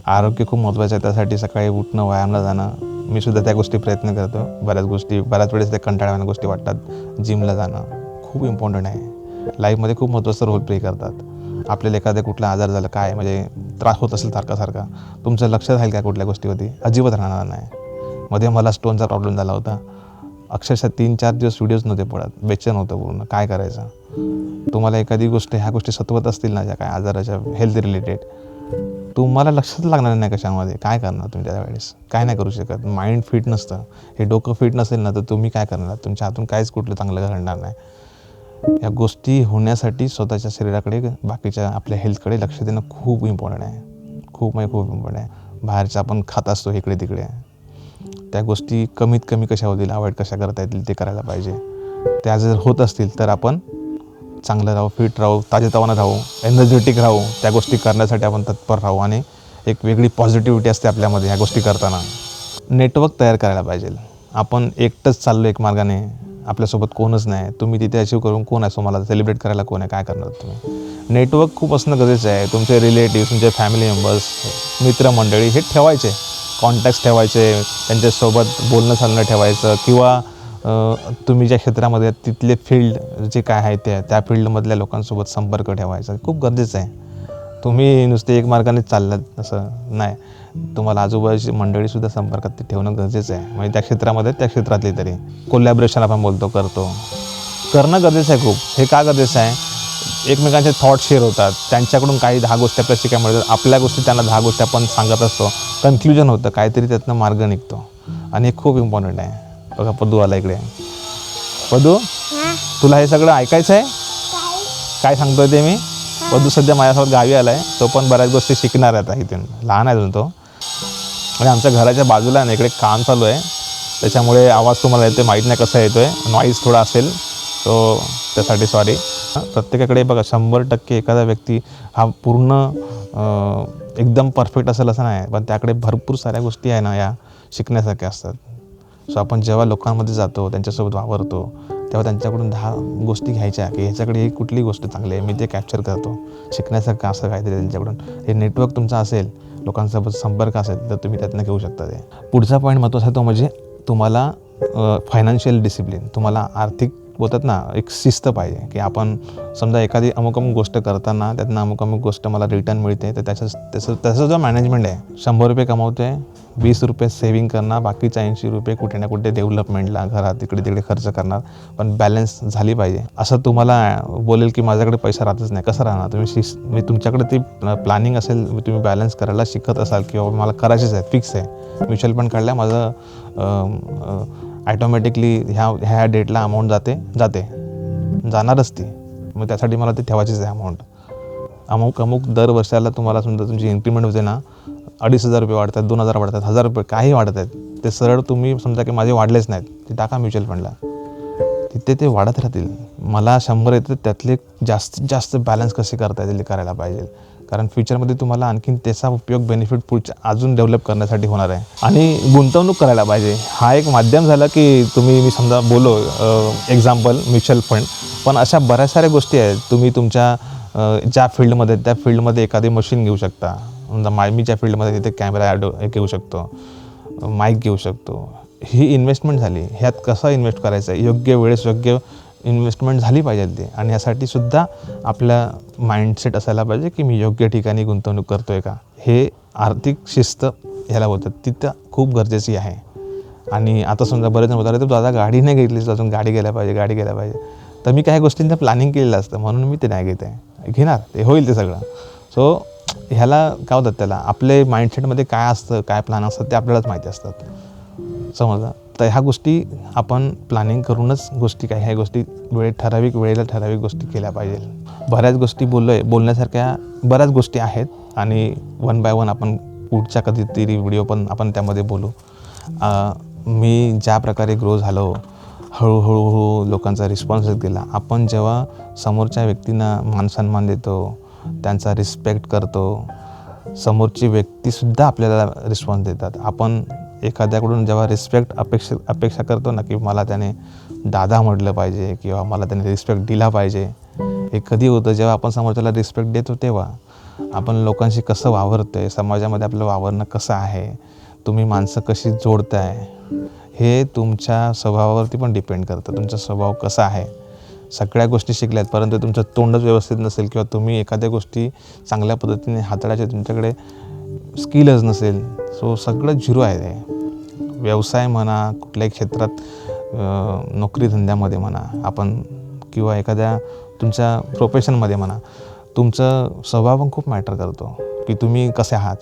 आरोग्य खूप महत्त्वाचं आहे. त्यासाठी सकाळी उठणं, व्यायामला जाणं, मी सुद्धा त्या गोष्टी प्रयत्न करतो. बऱ्याच वेळेस ते कंटाळवाण्या गोष्टी वाटतात. जिमला जाणं खूप इम्पॉर्टंट आहे. लाईफमध्ये खूप महत्त्वाचा रोल प्ले करतात. आपल्याला एखादा कुठला आजार झाला, काय म्हणजे त्रास होत असेल सारखा, तुमचं लक्ष राहील का कुठल्या गोष्टीवरती? अजिबात राहणार नाही. मध्ये मला स्टोनचा प्रॉब्लेम झाला होता. अक्षरशः 3-4 दिवस व्हिडिओज नव्हते पडत, बेचैन होतं पूर्ण, काय करायचं? तुम्हाला एखादी गोष्ट ह्या गोष्टी सतवत असतील ना, ज्या काय आजाराच्या हेल्थ रिलेटेड, तुम्हाला लक्षच लागणार नाही कशामध्ये, काय करणार तुम्ही त्यावेळेस? काय नाही करू शकत. माइंड फिट नसतं, हे डोकं फिट नसेल ना, तर तुम्ही काय करणार? तुमच्या हातून काहीच कुठलं चांगलं घडणार नाही. या गोष्टी होण्यासाठी स्वतःच्या शरीराकडे, बाकीच्या आपल्या हेल्थकडे लक्ष देणं खूप इम्पॉर्टंट आहे. खूप इम्पॉर्टंट आहे. बाहेरचं आपण खात असतो इकडे तिकडे, त्या गोष्टी कमीत कमी कशा होतील, अवॉइड कशा करता येतील ते करायला पाहिजे. त्या जर होत असतील तर आपण चांगलं राहू, फिट राहू, ताजेतवानं राहू, एनर्जेटिक राहू, त्या गोष्टी करण्यासाठी आपण तत्पर राहू आणि एक वेगळी पॉझिटिव्हिटी असते आपल्यामध्ये ह्या गोष्टी करताना. नेटवर्क तयार करायला पाहिजे. आपण एकटंच चाललो एक मार्गाने, आपल्यासोबत कोणच नाही, तुम्ही तिथे अचीव करून कोण आहे, मला सेलिब्रेट करायला कोण आहे, काय करणार तुम्ही? नेटवर्क खूप असणं गरजेचं आहे. तुमचे रिलेटिव्ह, तुमचे फॅमिली मेंबर्स, मित्रमंडळी हे ठेवायचे, कॉन्टॅक्ट्स ठेवायचे, त्यांच्यासोबत बोलणं चालणं ठेवायचं, किंवा तुम्ही ज्या क्षेत्रामध्ये तिथले फील्ड जे काय आहे त्या फील्डमधल्या लोकांसोबत संपर्क ठेवायचा खूप गरजेचं आहे. तुम्ही नुसते एक मार्गाने चाललात असं नाही, तुम्हाला आजूबाजूची मंडळीसुद्धा संपर्कात ते ठेवणं गरजेचं आहे. म्हणजे त्या क्षेत्रामध्ये त्या क्षेत्रातली तरी कोलॅबरेशन आपण करणं गरजेचं आहे खूप. हे का गरजेचं आहे? एकमेकांचे थॉट शेअर होतात, त्यांच्याकडून काही 10 गोष्टी आपल्या शिकायला मिळतात, आपल्या गोष्टी त्यांना 10 गोष्टी आपण सांगत असतो, कन्क्ल्युजन होतं, काहीतरी त्यातनं मार्ग निघतो आणि हे खूप इम्पॉर्टंट आहे. बघा पदू आला इकडे. पदू, तुला हे सगळं ऐकायचं आहे? काय सांगतोय ते मी? पदू सध्या माझ्यासोबत गावी आला आहे, तो पण बऱ्याच गोष्टी शिकणार आहे आता. इथून लहान आहे अजून तो, आणि आमच्या घराच्या बाजूला आहे ना इकडे काम चालू आहे, त्याच्यामुळे आवाज तुम्हाला येतो माहीत नाही कसा येतो आहे, नॉईज थोडा असेल तो, त्यासाठी सॉरी. प्रत्येकाकडे बघा 100% एखादा व्यक्ती हा पूर्ण एकदम परफेक्ट असेल असं नाही, पण त्याकडे भरपूर साऱ्या गोष्टी आहे ना या शिकण्यासारख्या असतात. सो आपण जेव्हा लोकांमध्ये जातो, त्यांच्यासोबत वावरतो, तेव्हा त्यांच्याकडून 10 गोष्टी घ्यायच्या की ह्याच्याकडे ही कुठली गोष्ट चांगली आहे, मी ते कॅप्चर करतो, शिकण्यासारखं असं काहीतरी त्यांच्याकडून. हे नेटवर्क तुमचं असेल, लोकांसोबत संपर्क असेल, तर तुम्ही त्यातनं घेऊ शकता ते. पुढचा पॉईंट महत्त्वाचा तो म्हणजे तुम्हाला फायनान्शियल डिसिप्लिन, तुम्हाला आर्थिक बोलतात ना एक शिस्त पाहिजे, की आपण समजा एखादी अमुक गोष्ट करताना त्यातनं अमुक गोष्ट मला रिटर्न मिळते, तर त्याचं जो मॅनेजमेंट आहे, 100 रुपये कमावतो आहे, 20 रुपये सेव्हिंग करणार, बाकीचे 80 रुपये कुठे ना कुठे डेव्हलपमेंटला, घरात इकडे तिकडे खर्च करणार, पण बॅलन्स झाली पाहिजे. असं तुम्हाला बोलेल की माझ्याकडे पैसा राहतच नाही, कसं राहणार? तुम्ही तुमच्याकडे ती प्लॅनिंग असेल, तुम्ही बॅलन्स करायला शिकत असाल, किंवा मला करायचीच आहे, फिक्स आहे, म्युच्युअल फंड काढल्या, माझं ॲटोमॅटिकली ह्या डेटला अमाऊंट जाणारच ती, मग त्यासाठी मला ते ठेवायचीच आहे अमाऊंट. अमुक दर वर्षाला तुम्हाला समजा तुमची इन्क्रीमेंट होते ना, 2,500 रुपये वाढतात, 2,000 वाढतात, 1,000 रुपये काही वाढत आहेत, ते सरळ तुम्ही समजा की माझे वाढलेच नाहीत, ते टाका म्युच्युअल फंडला, तिथे ते वाढत राहतील. मला 100 येतं, त्यातले जास्तीत जास्त बॅलन्स कसे करता येतील ते करायला पाहिजे, कारण फ्युचरमध्ये तुम्हाला आणखीन त्याचा उपयोग बेनिफिट पुढच्या अजून डेव्हलप करण्यासाठी होणार आहे. आणि गुंतवणूक करायला पाहिजे. हा एक माध्यम झाला की मी समजा बोलो एक्झाम्पल म्युच्युअल फंड, पण अशा बऱ्याच साऱ्या गोष्टी आहेत. तुम्ही तुमच्या ज्या फील्डमध्ये त्या फील्डमध्ये एखादी मशीन घेऊ शकता. समजा मी ज्या फील्डमध्ये तिथे कॅमेरा घेऊ शकतो, माईक घेऊ शकतो. ही इन्व्हेस्टमेंट झाली. ह्यात कसं इन्व्हेस्ट करायचं आहे, योग्य वेळेस योग्य इन्व्हेस्टमेंट झाली पाहिजे ते, आणि यासाठी सुद्धा आपला माइंडसेट असायला पाहिजे की मी योग्य ठिकाणी गुंतवणूक करतो आहे का. हे आर्थिक शिस्त ह्याला बोलतात, तिथं खूप गरजेची आहे. आणि आता समजा बरेच जण बोलतात, तर दादा गाडी नाही घेतलीस, अजून गाडी घ्यायला पाहिजे, तर मी काही गोष्टींचं प्लॅनिंग केलेलं असतं, म्हणून मी ते नाही घेत आहे. घेणार, ते होईल ते सगळं. सो ह्याला काय होतात, त्याला आपले माइंडसेटमध्ये काय असतं, काय प्लॅन असतात ते आपल्यालाच माहिती असतात. समजलं. तर ह्या गोष्टी आपण प्लॅनिंग करूनच गोष्टी ह्या गोष्टी ठराविक वेळेला ठराविक गोष्टी केल्या पाहिजे. बऱ्याच गोष्टी बोलण्यासारख्या बऱ्याच गोष्टी आहेत आणि वन बाय वन आपण पुढच्या कधीतरी व्हिडिओ पण आपण त्यामध्ये बोलू. मी ज्या प्रकारे ग्रो झालो, हळूहळू लोकांचा रिस्पॉन्स गेला. आपण जेव्हा समोरच्या व्यक्तींना मानसन्मान देतो, त्यांचा रिस्पेक्ट करतो, समोरची व्यक्तीसुद्धा आपल्याला रिस्पॉन्स देतात. आपण एखाद्याकडून जेव्हा रिस्पेक्ट अपेक्षा करतो ना, की मला त्याने दादा म्हटलं पाहिजे किंवा मला त्याने रिस्पेक्ट दिला पाहिजे. हे कधी होतं जेव्हा आपण समोरच्याला रिस्पेक्ट देतो तेव्हा. आपण लोकांशी कसं वावरतो आहे, समाजामध्ये आपलं वावरणं कसं आहे, तुम्ही माणसं कशी जोडताय, हे तुमच्या स्वभावावरती पण डिपेंड करतं. तुमचा स्वभाव कसा आहे. सगळ्या गोष्टी शिकल्यात परंतु तुमचं तोंडच व्यवस्थित नसेल किंवा तुम्ही एखाद्या गोष्टी चांगल्या पद्धतीने हाताळायचे तुमच्याकडे स्किलच नसेल, सो सगळं झिरो आहे. ते व्यवसाय म्हणा, कुठल्याही क्षेत्रात नोकरी धंद्यामध्ये म्हणा आपण किंवा एखाद्या तुमच्या प्रोफेशनमध्ये म्हणा, तुमचं स्वभाव पण खूप मॅटर करतो की तुम्ही कसे आहात.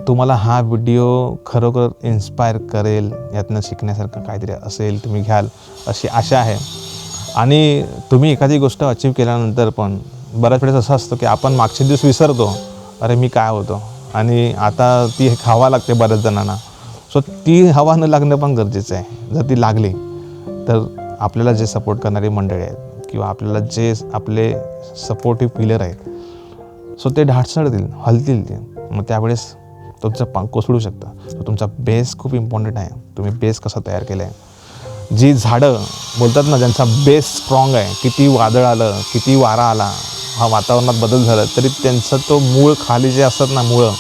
तुम्हाला हा व्हिडिओ खरोखर इन्स्पायर करेल, यातनं शिकण्यासारखं काहीतरी असेल तुम्ही घ्याल अशी आशा आहे. आणि तुम्ही एखादी गोष्ट अचीव केल्यानंतर पण बऱ्याच वेळेस असं असतं की आपण मागचे दिवस विसरतो, अरे मी काय होतो, आणि आता ती हवा लागते बऱ्याच जणांना. सो ती हवा न लागणं पण गरजेचं आहे. जर ती लागली तर आपल्याला जे सपोर्ट करणारी मंडळी आहेत किंवा आपल्याला जे आपले सपोर्टिव्ह पिलर आहेत, सो ते ढासळतील, हलतील ते. मग त्यावेळेस तुमचं कोसळू शकतं. तुमचा बेस खूप इम्पॉर्टंट आहे. तुम्ही बेस कसा तयार केला आहे. जी झाडं बोलतात ना, ज्यांचा बेस स्ट्रॉंग आहे, किती वादळ आलं, किती वारा आला, हा वातावरणात बदल झाला तरी त्यांचं तो मूळ खाली जे असतात ना मुळं,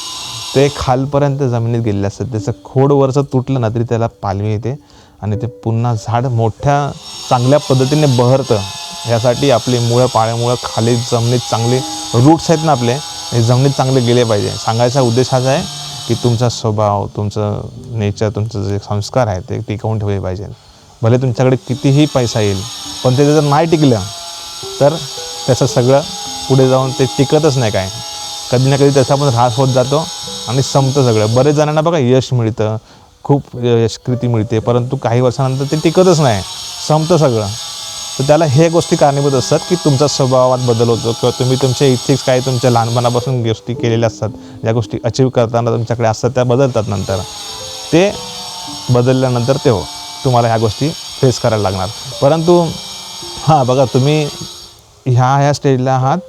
ते खालपर्यंत जमिनीत गेलेले असतात. त्याचं खोड वरचं तुटलं ना तरी त्याला पालवी येते आणि ते पुन्हा झाड मोठ्या चांगल्या पद्धतीने बहरतं. ह्यासाठी आपली पाळमुळं खाली जमिनीत चांगले रूट्स आहेत ना आपले, हे जमिनीत चांगले गेले पाहिजे. सांगायचा उद्देश हाच आहे की तुमचा स्वभाव, तुमचं नेचर, तुमचं जे संस्कार आहे ते टिकवून ठेवले पाहिजे. भले तुमच्याकडे कितीही पैसा येईल पण ते जर नाही टिकलं तर त्याचं सगळं पुढे जाऊन ते टिकतच नाही. काय कधी ना कधी त्याचा पण ऱ्हास होत जातो आणि संपतं सगळं. बरेच जणांना बघा यश मिळतं, खूप यशकृती मिळते, परंतु काही वर्षानंतर ते टिकतच नाही, संपतं सगळं. तर त्याला हे गोष्टी कारणीभूत असतात की तुमचा स्वभावात बदल होतो किंवा तुम्ही तुमचे इथिक्स काही तुमच्या लहानपणापासून गोष्टी केलेल्या असतात, ज्या गोष्टी अचीव करताना तुमच्याकडे असतात त्या बदलतात. नंतर ते बदलल्यानंतर तुम्हाला ह्या गोष्टी फेस करायला लागणार. परंतु हां बघा, तुम्ही ह्या स्टेजला आहात,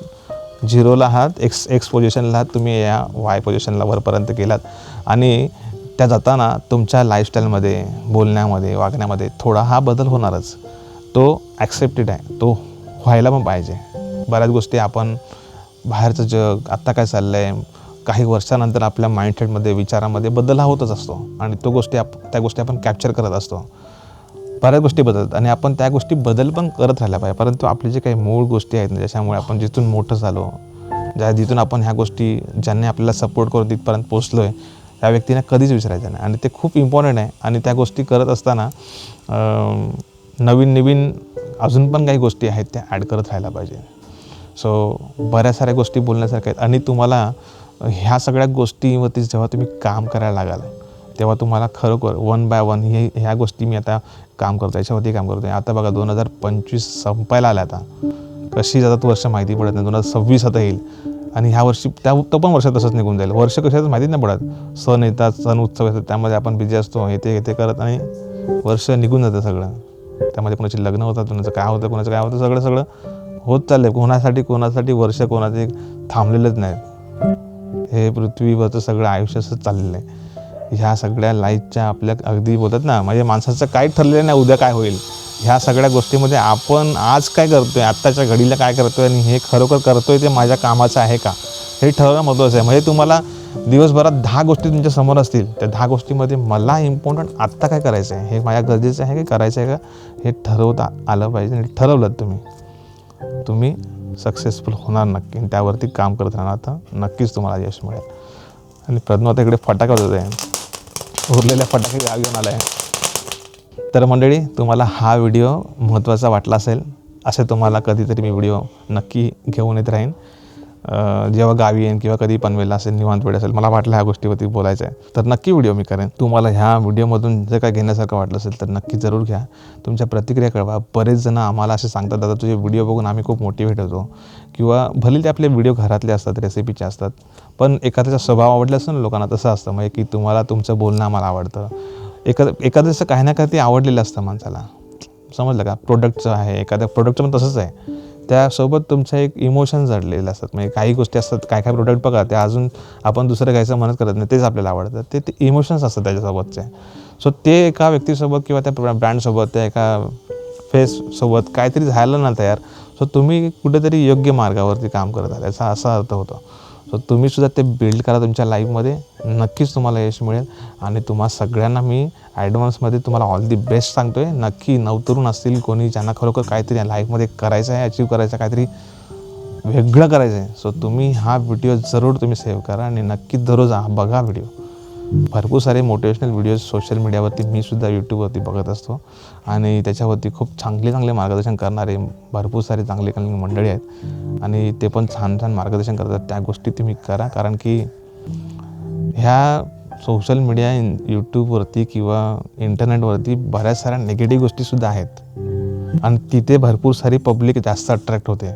झिरोला आहात, एक्स पोझिशनला आहात, तुम्ही या वाय पोझिशनला वरपर्यंत गेलात आणि त्या जाताना तुमच्या लाईफस्टाईलमध्ये, बोलण्यामध्ये, वागण्यामध्ये थोडा हा बदल होणारच. तो ॲक्सेप्टेड आहे, तो व्हायला पण पाहिजे. बऱ्याच गोष्टी आपण बाहेरचं जग आत्ता काय चाललं आहे, काही वर्षानंतर आपल्या माइंडसेटमध्ये, विचारामध्ये बदल हा होतच असतो आणि त्या गोष्टी आपण कॅप्चर करत असतो. बऱ्याच गोष्टी बदलतात आणि आपण त्या गोष्टी बदल पण करत राहिल्या पाहिजे. परंतु आपले जे काही मूळ गोष्टी आहेत ना, ज्याच्यामुळे आपण जिथून मोठं झालो, जिथून आपण ह्या गोष्टी ज्यांनी आपल्याला सपोर्ट करून तिथपर्यंत पोचलो आहे, त्या व्यक्तींना कधीच विसरायचं नाही आणि ते खूप इम्पॉर्टंट आहे. आणि त्या गोष्टी करत असताना नवीन अजून पण काही गोष्टी आहेत त्या ॲड करत राहायला पाहिजे. सो बऱ्याच साऱ्या गोष्टी बोलण्यासारख्या आहेत आणि तुम्हाला ह्या सगळ्या गोष्टीवरती जेव्हा तुम्ही काम करायला लागाल तेव्हा तुम्हाला खरोखर वन बाय वन ह्या गोष्टी मी आता काम करतो, याच्यावरती काम करतो. आता बघा 2025 संपायला आला, आता कशी जातात वर्ष माहिती पडत नाही. 2026 आता येईल आणि ह्या वर्षी तो पण वर्ष तसंच निघून जाईल. वर्ष कशाच माहिती नाही पडत. सण येतात, सण उत्सव येतात, त्यामध्ये आपण बिझी असतो, येते करत आणि वर्ष निघून जातं सगळं. त्यामध्ये कोणाची लग्न होतात, कोणाचं काय होतं, सगळं होत चाललं आहे. कोणासाठी वर्ष कोणाचे थांबलेलंच नाही. हे पृथ्वीवरचं सगळं आयुष्य असं चाललेलं आहे. ह्या सगळ्या लाईफच्या आपल्या अगदी बोलतात ना, म्हणजे माणसाचं काही ठरलेलं नाही उद्या काय होईल. ह्या सगळ्या गोष्टीमध्ये आपण आज काय करतो आहे, आत्ताच्या घडीला काय करतो आहे आणि हे खरोखर करतो आहे ते माझ्या कामाचं आहे का, हे ठरवणं महत्त्वाचं आहे. म्हणजे तुम्हाला दिवसभरात 10 गोष्टी तुमच्या समोर असतील, त्या 10 गोष्टीमध्ये मला इम्पॉर्टंट आत्ता काय करायचं आहे, हे माझ्या गरजेचं आहे की करायचं आहे का, हे ठरवता आलं पाहिजे. आणि ठरवलं तुम्ही सक्सेसफुल होणार नक्की. त्यावरती काम करत राहणार तर नक्कीच तुम्हाला यश मिळेल. आणि प्रज्ञा आता इकडे फटाका होत आहे, उरलेल्या फटाके गावी घेऊन आला आहे. तर मंडळी, तुम्हाला हा व्हिडिओ महत्त्वाचा वाटला असेल, असे तुम्हाला कधीतरी मी व्हिडिओ नक्की घेऊन येत राहीन. जेव्हा गावी येईन किंवा कधी पनवेलला असेल, निवांत वेळ असेल, मला वाटलं ह्या गोष्टीवरती बोलायचं आहे, तर नक्की व्हिडिओ मी करेन. तुम्हाला ह्या व्हिडिओमधून जर काय घेण्यासारखं वाटलं असेल तर नक्की जरूर घ्या. तुमच्या प्रतिक्रिया कळवा. बरेच जण आम्हाला असे सांगतात, दादा तुझे व्हिडिओ बघून आम्ही खूप मोटिवेट होतो, किंवा भले ते आपले व्हिडिओ घरातले असतात, रेसिपीचे असतात, पण एखाद्याचा स्वभाव आवडला असतो ना लोकांना, तसं असतं म्हणजे की तुम्हाला तुमचं बोलणं आम्हाला आवडतं. एखाद्याचं काही ना काही ते आवडलेलं असतं माणसाला, समजलं का. प्रोडक्टचं आहे, एखाद्या प्रोडक्टचं पण तसंच आहे, त्यासोबत तुमच्या एक इमोशन जडलेले असतात. म्हणजे काही गोष्टी असतात, काय काय प्रोडक्ट बघा ते अजून आपण दुसरं घ्यायचं मनच करत नाही, तेच आपल्याला आवडतं, ते इमोशन्स असतात त्याच्यासोबतचे. सो ते एका व्यक्तीसोबत किंवा त्या ब्रँडसोबत, त्या एका फेससोबत काहीतरी झालं ना तयार, सो तुम्ही कुठेतरी योग्य मार्गावरती काम करत आहात याचा असा अर्थ होतो. सो तुम्हीसुद्धा ते बिल्ड करा तुमच्या लाईफमध्ये, नक्कीच तुम्हाला यश मिळेल. आणि तुम्हा सगळ्यांना मी ॲडव्हान्समध्ये तुम्हाला ऑल दी बेस्ट सांगतो आहे. नक्की नवतरुण असतील कोणी ज्यांना खरोखर काहीतरी लाईफमध्ये करायचं आहे, अचीव करायचं आहे, काहीतरी वेगळं करायचं आहे, सो तुम्ही हा व्हिडिओ जरूर तुम्ही सेव्ह करा आणि नक्कीच दररोज बघा व्हिडिओ. भरपूर सारे मोटिवेशनल व्हिडिओज सोशल मीडियावरती मीसुद्धा यूट्यूबवरती बघत असतो आणि त्याच्यावरती खूप चांगले मार्गदर्शन करणारे भरपूर सारे चांगले मंडळी आहेत आणि ते पण छान मार्गदर्शन करतात. त्या गोष्टी तुम्ही करा, कारण की ह्या सोशल मीडिया यूट्यूबवरती किंवा इंटरनेटवरती बऱ्याच साऱ्या निगेटिव्ह गोष्टीसुद्धा आहेत आणि तिथे भरपूर सारी पब्लिक जास्त अट्रॅक्ट होते.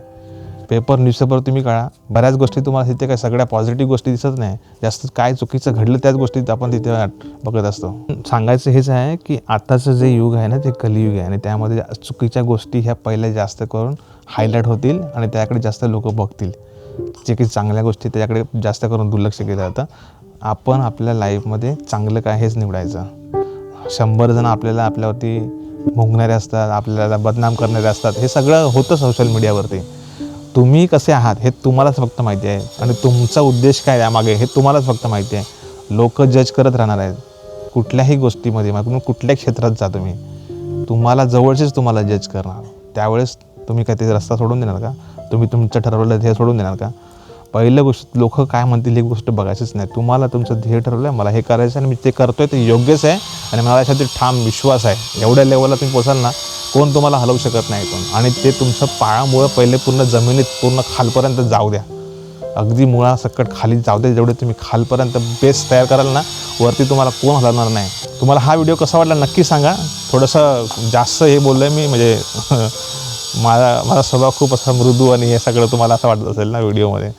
पेपर न्यूजपेपर तुम्ही काढा, बऱ्याच गोष्टी तुम्हाला तिथे काय सगळ्या पॉझिटिव्ह गोष्टी दिसत नाही, जास्त काय चुकीचं घडलं त्याच गोष्टी आपण तिथे बघत असतो. सांगायचं हेच आहे की आताचं जे युग आहे ना ते कलियुग आहे आणि त्यामध्ये चुकीच्या गोष्टी ह्या पहिल्या जास्त करून हायलाईट होतील आणि त्याकडे जास्त लोक बघतील. जे काही चांगल्या गोष्टी त्याच्याकडे जास्त करून दुर्लक्ष केलं जातं. आपण आपल्या लाईफमध्ये चांगलं काय हेच निवडायचं. 100 जण आपल्यावरती मुंगणारे असतात, आपल्याला बदनाम करणारे असतात, हे सगळं होतं सोशल मीडियावरती. तुम्ही कसे आहात हे तुम्हालाच फक्त माहिती आहे आणि तुमचा उद्देश काय यामागे हे तुम्हालाच फक्त माहिती आहे. लोक जज करत राहणार आहेत कुठल्याही गोष्टीमध्ये, मग तुम्ही कुठल्या क्षेत्रात जा, तुम्हाला जवळचेच तुम्हाला जज करणार. त्यावेळेस तुम्ही काय ते रस्ता सोडून देणार का? तुम्ही तुमचं ठरवलं ध्येय सोडून देणार का? पहिलं गोष्ट लोक काय म्हणतील ही गोष्ट बघायचीच नाही. तुम्हाला तुमचं ध्येय ठरवलं आहे, मला हे करायचं आणि मी ते करतो आहे, ते योग्यच आहे आणि मला याच्यावरती ठाम विश्वास आहे. एवढ्या लेवलला तुम्ही पोचाल ना, कोण तुम्हाला हलवू शकत नाही इथून. आणि ते तुमचं पायामुळं पहिले पूर्ण जमिनीत पूर्ण खालपर्यंत जाऊ द्या, अगदी मुळासकट खाली जाऊ द्या. जेवढे तुम्ही खालपर्यंत बेस तयार कराल ना, वरती तुम्हाला कोण हलवणार नाही. तुम्हाला हा व्हिडिओ कसा वाटला नक्की सांगा. थोडंसं जास्त हे बोललो आहे मी, म्हणजे माझा स्वभाव खूप असा मृदू आणि हे सगळं तुम्हाला असं वाटत असेल ना व्हिडिओमध्ये.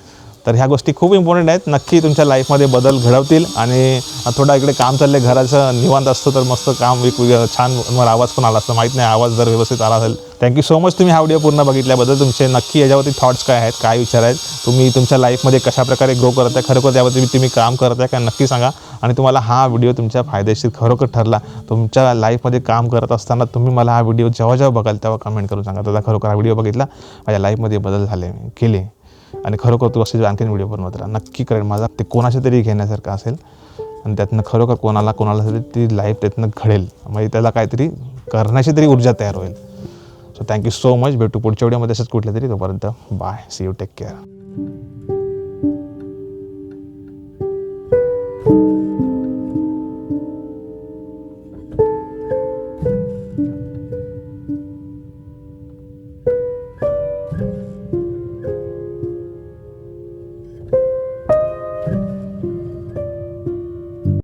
तर ह्या गोष्टी खूप इम्पॉर्टंट आहेत, नक्की तुमच्या लाईफमध्ये बदल घडवतील. आणि थोडा इकडे काम चाललं घराचं निवांत असतं तर मस्त काम एक छान मला आवाज पण आला असतं, माहीत नाही आवाज जर व्यवस्थित आला असेल. थँक्यू सो मच तुम्ही हा व्हिडिओ पूर्ण बघितल्याबद्दल. तुमचे नक्की याच्यावरती थॉट्स काय आहेत, काय विचार आहेत, तुम्ही तुमच्या लाईफमध्ये कशाप्रकारे ग्रो करत आहे, खरोखर त्यावरती तुम्ही काम करत आहे का नक्की सांगा. आणि तुम्हाला हा व्हिडिओ तुमच्या फायदेशीर खरोखर ठरला, तुमच्या लाईफमध्ये काम करत असताना तुम्ही मला हा व्हिडिओ जेव्हा बघाल तेव्हा कमेंट करून सांगा, दादा खरोखर हा व्हिडिओ बघितला, माझ्या लाईफमध्ये बदल झाले केले आणि खरोखर तू असे आणखीन व्हिडिओ बनवत राहा. नक्की करेल. माझा ते कोणाच्या तरी घेण्यासारखं असेल आणि त्यातनं खरोखर कोणाला तरी ती लाईफ त्यातनं घडेल, म्हणजे त्याला काहीतरी करण्याची तरी ऊर्जा तयार होईल. So thank you so much. भेटू पुढच्या व्हिडिओमध्ये असेच कुठल्या तरी. तोपर्यंत bye, see you, take care.